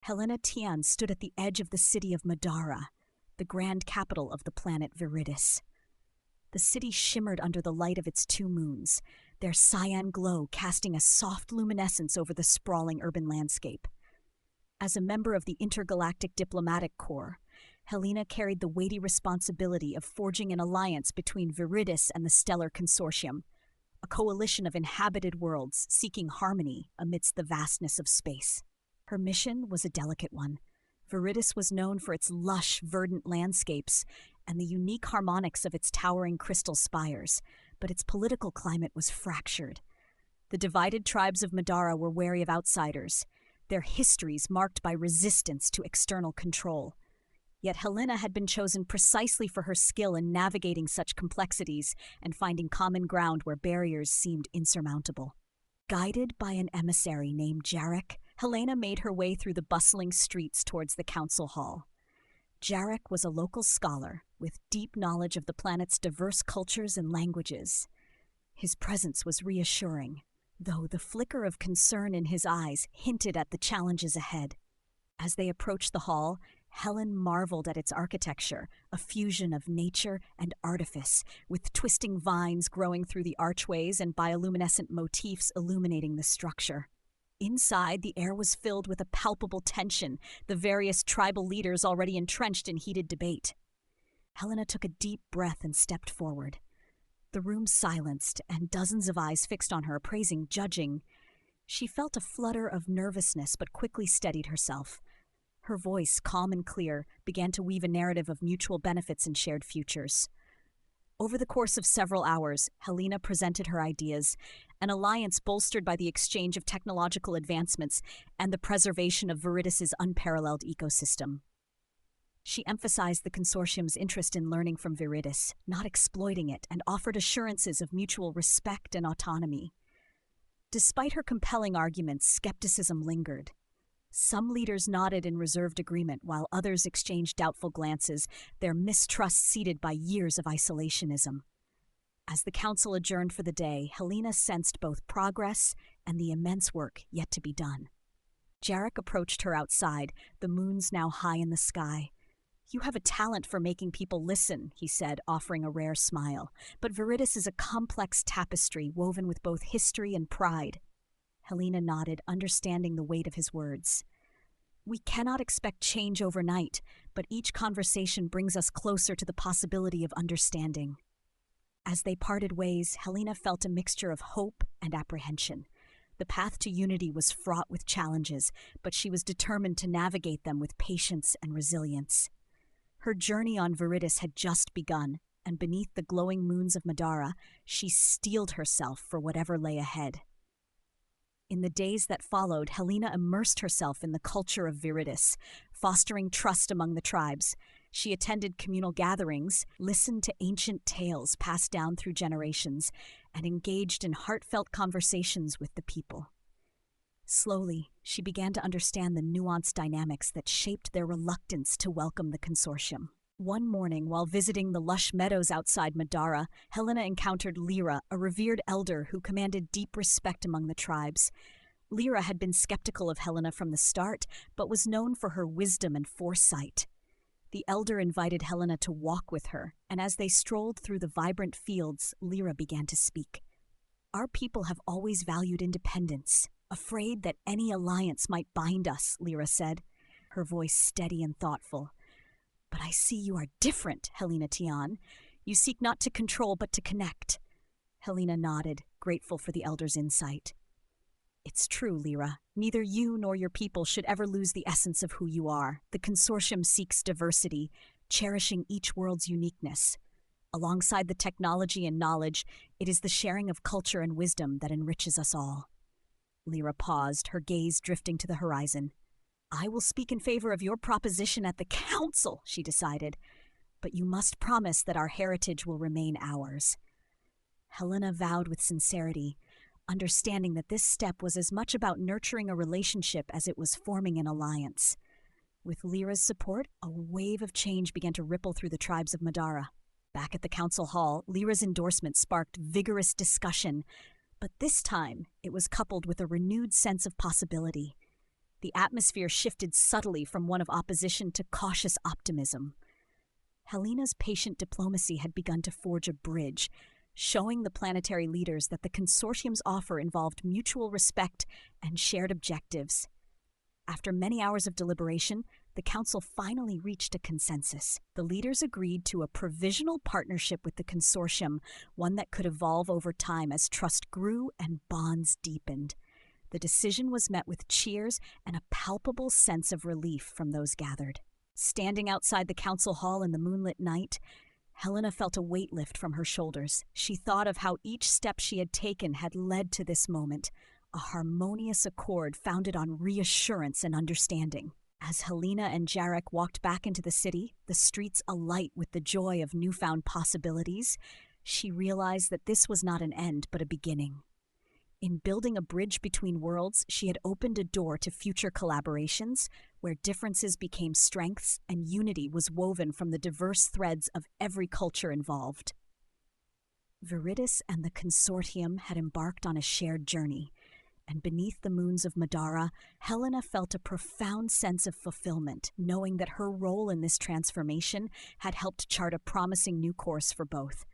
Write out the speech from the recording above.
Helena Tian stood at the edge of the city of Madara, the grand capital of the planet Viridis. The city shimmered under the light of its two moons, their cyan glow casting a soft luminescence over the sprawling urban landscape. As a member of the Intergalactic Diplomatic Corps, Helena carried the weighty responsibility of forging an alliance between Viridis and the Stellar Consortium, a coalition of inhabited worlds seeking harmony amidst the vastness of space. Her mission was a delicate one. Viridis was known for its lush, verdant landscapes and the unique harmonics of its towering crystal spires, but its political climate was fractured. The divided tribes of Madara were wary of outsiders, their histories marked by resistance to external control. Yet Helena had been chosen precisely for her skill in navigating such complexities and finding common ground where barriers seemed insurmountable. Guided by an emissary named Jarek, Helena made her way through the bustling streets towards the council hall. Jarek was a local scholar with deep knowledge of the planet's diverse cultures and languages. His presence was reassuring, though the flicker of concern in his eyes hinted at the challenges ahead. As they approached the hall, Helen marveled at its architecture, a fusion of nature and artifice, with twisting vines growing through the archways and bioluminescent motifs illuminating the structure. Inside, the air was filled with a palpable tension, the various tribal leaders already entrenched in heated debate. Helena took a deep breath and stepped forward. The room silenced, and dozens of eyes fixed on her, appraising, judging. She felt a flutter of nervousness, but quickly steadied herself. Her voice, calm and clear, began to weave a narrative of mutual benefits and shared futures. Over the course of several hours, Helena presented her ideas, an alliance bolstered by the exchange of technological advancements and the preservation of Viridis' unparalleled ecosystem. She emphasized the consortium's interest in learning from Viridis, not exploiting it, and offered assurances of mutual respect and autonomy. Despite her compelling arguments, skepticism lingered. Some leaders nodded in reserved agreement, while others exchanged doubtful glances, their mistrust seeded by years of isolationism. As the council adjourned for the day, Helena sensed both progress and the immense work yet to be done. Jarek approached her outside, the moons now high in the sky. "You have a talent for making people listen," he said, offering a rare smile. "But Viridis is a complex tapestry woven with both history and pride." Helena nodded, understanding the weight of his words. "We cannot expect change overnight, but each conversation brings us closer to the possibility of understanding." As they parted ways, Helena felt a mixture of hope and apprehension. The path to unity was fraught with challenges, but she was determined to navigate them with patience and resilience. Her journey on Viridis had just begun, and beneath the glowing moons of Madara, she steeled herself for whatever lay ahead. In the days that followed, Helena immersed herself in the culture of Viridis, fostering trust among the tribes. She attended communal gatherings, listened to ancient tales passed down through generations, and engaged in heartfelt conversations with the people. Slowly, she began to understand the nuanced dynamics that shaped their reluctance to welcome the consortium. One morning, while visiting the lush meadows outside Madara, Helena encountered Lyra, a revered elder who commanded deep respect among the tribes. Lyra had been skeptical of Helena from the start, but was known for her wisdom and foresight. The elder invited Helena to walk with her, and as they strolled through the vibrant fields, Lyra began to speak. "Our people have always valued independence, afraid that any alliance might bind us," Lyra said, her voice steady and thoughtful. "But I see you are different, Helena Tian. You seek not to control, but to connect." Helena nodded, grateful for the elder's insight. "It's true, Lyra. Neither you nor your people should ever lose the essence of who you are. The consortium seeks diversity, cherishing each world's uniqueness. Alongside the technology and knowledge, it is the sharing of culture and wisdom that enriches us all." Lyra paused, her gaze drifting to the horizon. "I will speak in favor of your proposition at the council," she decided, "but you must promise that our heritage will remain ours." Helena vowed with sincerity, understanding that this step was as much about nurturing a relationship as it was forming an alliance. With Lyra's support, a wave of change began to ripple through the tribes of Madara. Back at the council hall, Lyra's endorsement sparked vigorous discussion, but this time it was coupled with a renewed sense of possibility. The atmosphere shifted subtly from one of opposition to cautious optimism. Helena's patient diplomacy had begun to forge a bridge, showing the planetary leaders that the consortium's offer involved mutual respect and shared objectives. After many hours of deliberation, the Council finally reached a consensus. The leaders agreed to a provisional partnership with the consortium, one that could evolve over time as trust grew and bonds deepened. The decision was met with cheers and a palpable sense of relief from those gathered. Standing outside the council hall in the moonlit night, Helena felt a weight lift from her shoulders. She thought of how each step she had taken had led to this moment, a harmonious accord founded on reassurance and understanding. As Helena and Jarek walked back into the city, the streets alight with the joy of newfound possibilities, she realized that this was not an end but a beginning. In building a bridge between worlds, she had opened a door to future collaborations, where differences became strengths and unity was woven from the diverse threads of every culture involved. Viridis and the consortium had embarked on a shared journey, and beneath the moons of Madara, Helena felt a profound sense of fulfillment, knowing that her role in this transformation had helped chart a promising new course for both.